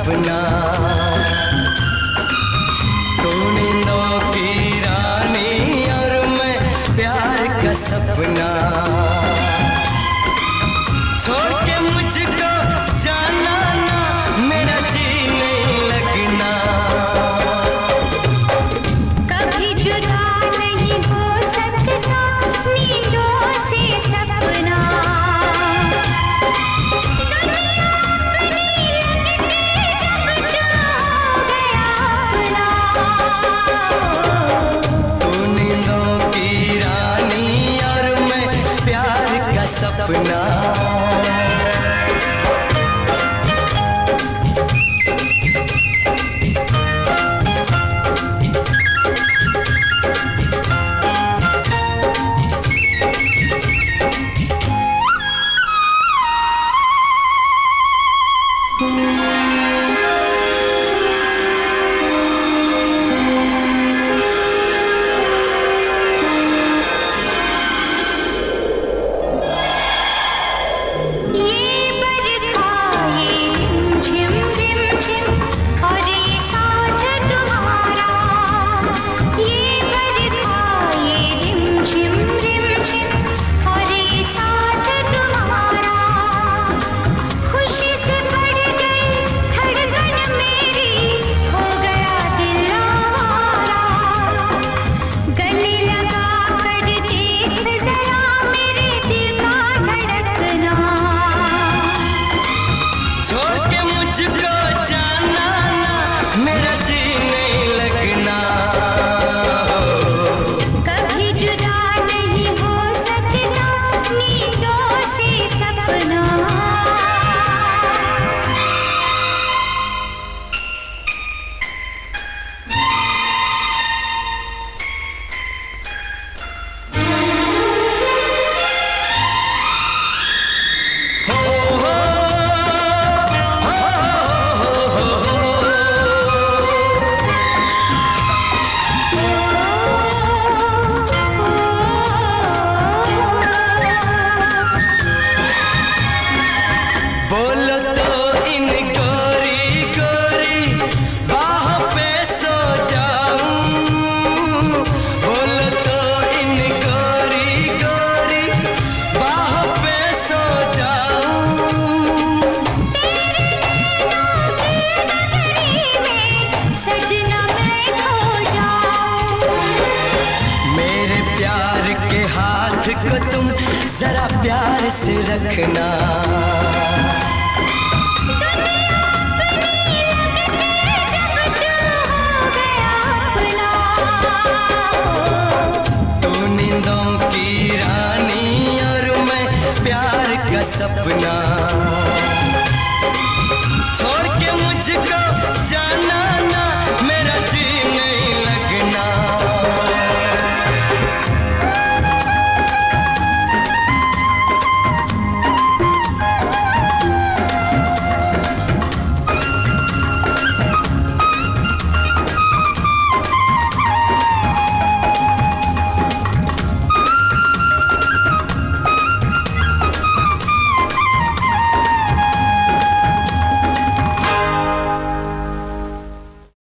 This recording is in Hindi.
सपना, तू नींदों की रानी और मैं प्यार का सपना। छोड़ के मुझको जाना ना, मेरा जी नहीं लगना। कभी जुदा नहीं हो सकता नींदों से सपना। दुनिया अपनी लगती जब तू हो गया अपना। तू नींदों की रानी और मैं प्यार का सपना। को तुम जरा प्यार से रखना। तू नींदों की रानी और मैं प्यार का सपना।